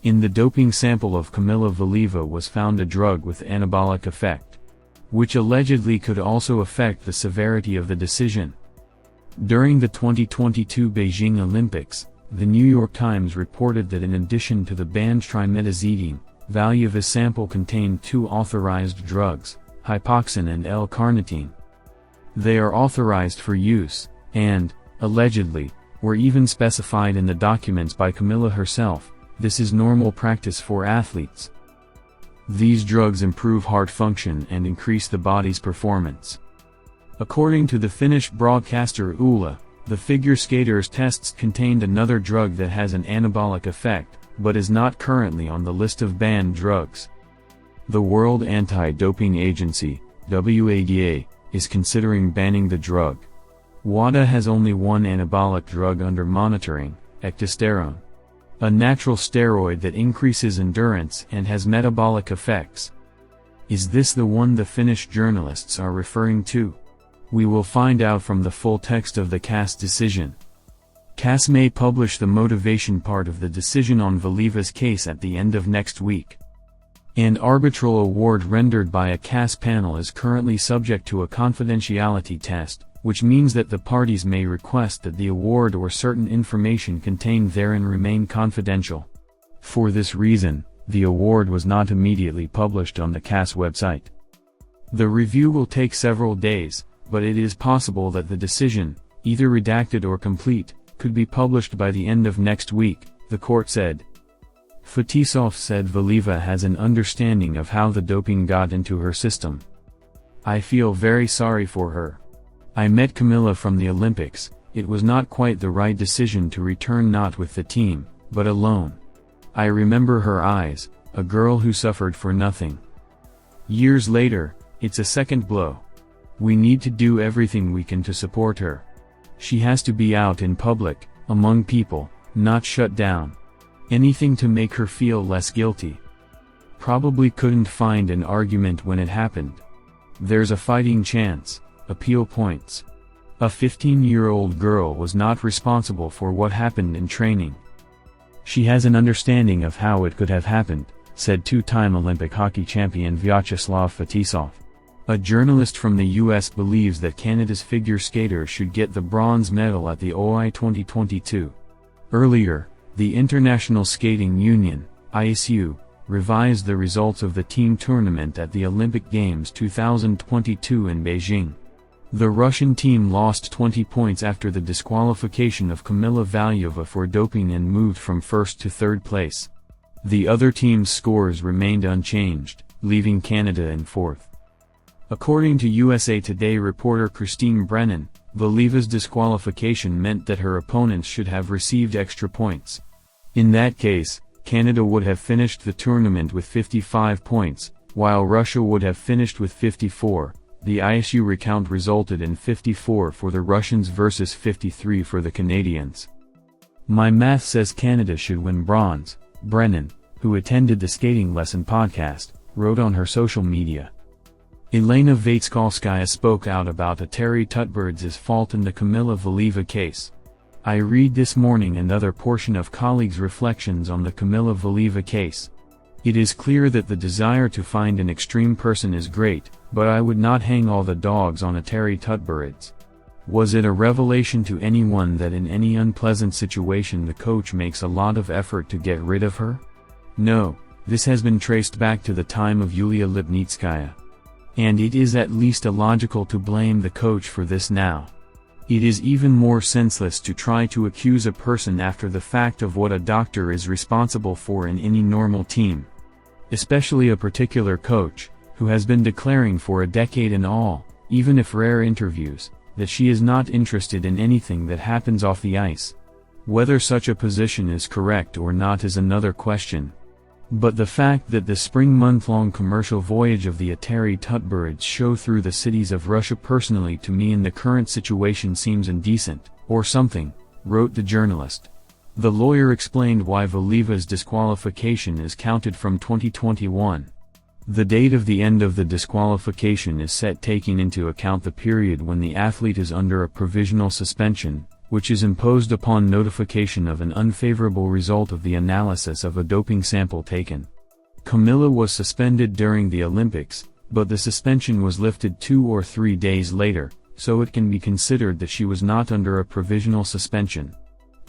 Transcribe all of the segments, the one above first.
In the doping sample of Kamila Valieva was found a drug with anabolic effect, which allegedly could also affect the severity of the decision. During the 2022 Beijing Olympics, the New York Times reported that in addition to the banned trimetazidine, Valieva's sample contained two authorized drugs, hypoxin and L-carnitine. They are authorized for use, and, allegedly, were even specified in the documents by Kamila herself. This is normal practice for athletes. These drugs improve heart function and increase the body's performance. According to the Finnish broadcaster Yle, the figure skater's tests contained another drug that has an anabolic effect, but is not currently on the list of banned drugs. The World Anti-Doping Agency, WADA, is considering banning the drug. WADA has only one anabolic drug under monitoring, ectosterone, a natural steroid that increases endurance and has metabolic effects. Is this the one the Finnish journalists are referring to? We will find out from the full text of the CAS decision. CAS may publish the motivation part of the decision on Valieva's case at the end of next week. An arbitral award rendered by a CAS panel is currently subject to a confidentiality test, which means that the parties may request that the award or certain information contained therein remain confidential. For this reason, the award was not immediately published on the CAS website. The review will take several days, but it is possible that the decision, either redacted or complete, could be published by the end of next week, the court said. Fetisov said Valieva has an understanding of how the doping got into her system. I feel very sorry for her. I met Kamila from the Olympics. It was not quite the right decision to return, not with the team, but alone. I remember her eyes, a girl who suffered for nothing. Years later, it's a second blow. We need to do everything we can to support her. She has to be out in public, among people, not shut down. Anything to make her feel less guilty. Probably couldn't find an argument when it happened. There's a fighting chance. Appeal points. A 15-year-old girl was not responsible for what happened in training. She has an understanding of how it could have happened, said two-time Olympic hockey champion Vyacheslav Fetisov. A journalist from the US believes that Canada's figure skater should get the bronze medal at the OI 2022. Earlier, the International Skating Union, ISU, revised the results of the team tournament at the Olympic Games 2022 in Beijing. The Russian team lost 20 points after the disqualification of Kamila Valieva for doping and moved from first to third place. The other team's scores remained unchanged, leaving Canada in fourth. According to USA Today reporter Christine Brennan, Valieva's disqualification meant that her opponents should have received extra points. In that case, Canada would have finished the tournament with 55 points, while Russia would have finished with 54. The ISU recount resulted in 54 for the Russians versus 53 for the Canadians. My math says Canada should win bronze, Brennan, who attended the Skating Lesson podcast, wrote on her social media. Elena Vaitskolskaya spoke out about Terry Tutberdz's fault in the Kamila Valieva case. I read this morning another portion of colleagues' reflections on the Kamila Valieva case. It is clear that the desire to find an extreme person is great, but I would not hang all the dogs on Terry Tutberdz. Was it a revelation to anyone that in any unpleasant situation the coach makes a lot of effort to get rid of her? No, this has been traced back to the time of Yulia Lipnitskaya. And it is at least illogical to blame the coach for this now. It is even more senseless to try to accuse a person after the fact of what a doctor is responsible for in any normal team. Especially a particular coach, who has been declaring for a decade in all, even if rare interviews, that she is not interested in anything that happens off the ice. Whether such a position is correct or not is another question. But the fact that the spring month-long commercial voyage of the Terry Tutberdz show through the cities of Russia personally to me in the current situation seems indecent, or something, wrote the journalist. The lawyer explained why Valieva's disqualification is counted from 2021. The date of the end of the disqualification is set taking into account the period when the athlete is under a provisional suspension, which is imposed upon notification of an unfavorable result of the analysis of a doping sample taken. Kamila was suspended during the Olympics, but the suspension was lifted 2 or 3 days later, so it can be considered that she was not under a provisional suspension.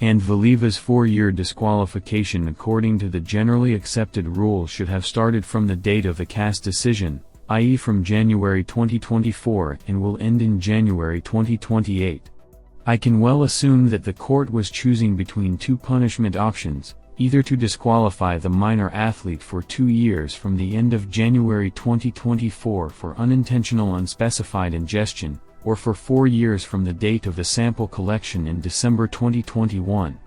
And Valieva's 4-year disqualification according to the generally accepted rules should have started from the date of the CAS decision, i.e. from January 2024, and will end in January 2028. I can well assume that the court was choosing between two punishment options, either to disqualify the minor athlete for 2 years from the end of January 2024 for unintentional unspecified ingestion, or for 4 years from the date of the sample collection in December 2021.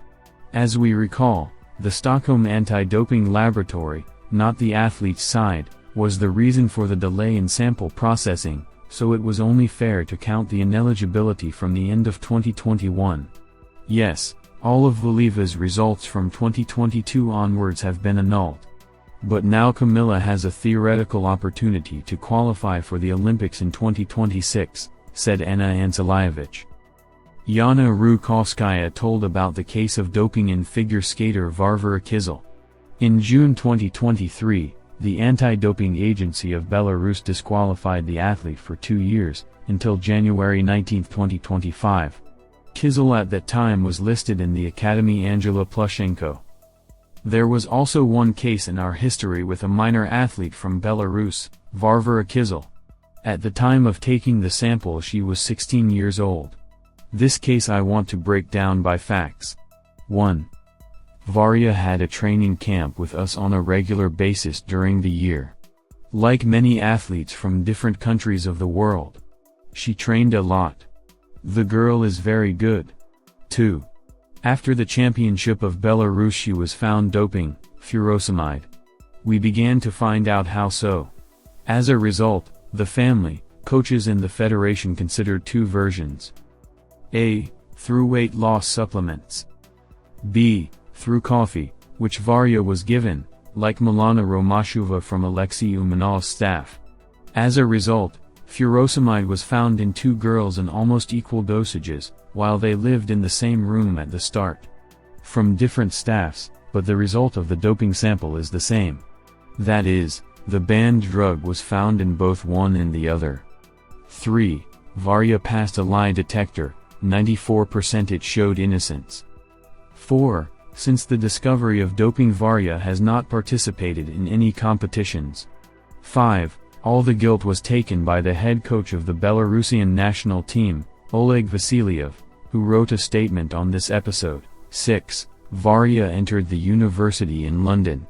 As we recall, the Stockholm Anti-Doping Laboratory, not the athlete's side, was the reason for the delay in sample processing, so it was only fair to count the ineligibility from the end of 2021. Yes, all of Valieva's results from 2022 onwards have been annulled. But now Kamila has a theoretical opportunity to qualify for the Olympics in 2026, said Anna Anselajevich. Yana Rukovskaya told about the case of doping in figure skater Varvara Kizzle. In June 2023, the anti-doping agency of Belarus disqualified the athlete for 2 years, until January 19, 2025. Kizzle at that time was listed in the Academy Angela Plushenko. There was also one case in our history with a minor athlete from Belarus, Varvara Kizzle. At the time of taking the sample she was 16 years old. This case I want to break down by facts. 1. Varya had a training camp with us on a regular basis during the year. Like many athletes from different countries of the world. She trained a lot. The girl is very good. 2. After the championship of Belarus she was found doping, furosemide. We began to find out how so. As a result, the family, coaches and the federation considered 2 versions. A. Through weight loss supplements. B. Through coffee, which Varya was given, like Milana Romashova from Alexei Umanov's staff. As a result, furosemide was found in 2 girls in almost equal dosages, while they lived in the same room at the start. From different staffs, but the result of the doping sample is the same. That is, the banned drug was found in both one and the other. 3. Varya passed a lie detector, 94% it showed innocence. 4. Since the discovery of doping Varya has not participated in any competitions. 5. All the guilt was taken by the head coach of the Belarusian national team, Oleg Vasilyev, who wrote a statement on this episode. 6. Varya entered the university in London.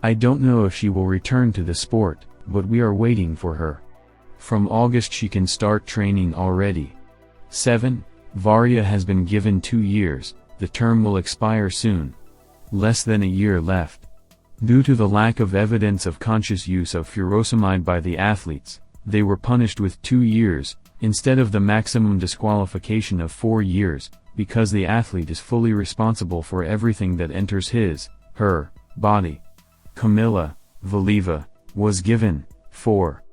I don't know if she will return to the sport, but we are waiting for her. From August she can start training already. 7. Varya has been given 2 years. The term will expire soon. Less than a year left. Due to the lack of evidence of conscious use of furosemide by the athletes, they were punished with 2 years, instead of the maximum disqualification of 4 years, because the athlete is fully responsible for everything that enters her body. Kamila Valieva was given 4.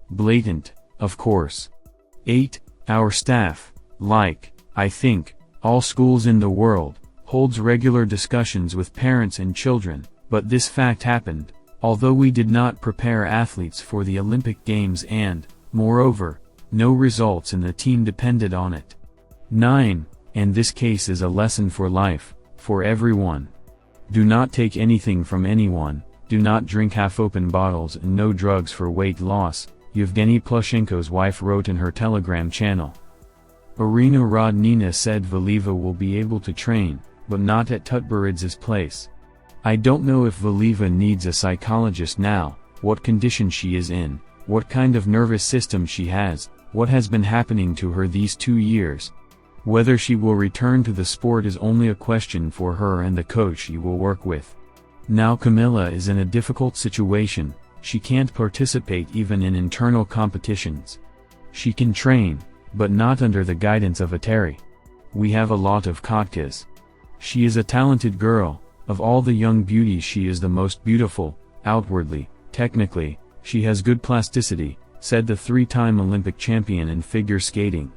Blatant, of course. 8. Our staff, I think, all schools in the world, holds regular discussions with parents and children, but this fact happened, although we did not prepare athletes for the Olympic Games and, moreover, no results in the team depended on it. 9. And this case is a lesson for life, for everyone. Do not take anything from anyone, do not drink half-open bottles and no drugs for weight loss, Yevgeny Plushenko's wife wrote in her Telegram channel. Irina Rodnina said Valieva will be able to train, but not at Tutberidz's place. I don't know if Valieva needs a psychologist now, what condition she is in, what kind of nervous system she has, what has been happening to her these 2 years. Whether she will return to the sport is only a question for her and the coach she will work with. Now Kamila is in a difficult situation, she can't participate even in internal competitions. She can train, but not under the guidance of a Terry. We have a lot of Kotkas. She is a talented girl, of all the young beauties she is the most beautiful, outwardly, technically, she has good plasticity, said the 3-time Olympic champion in figure skating.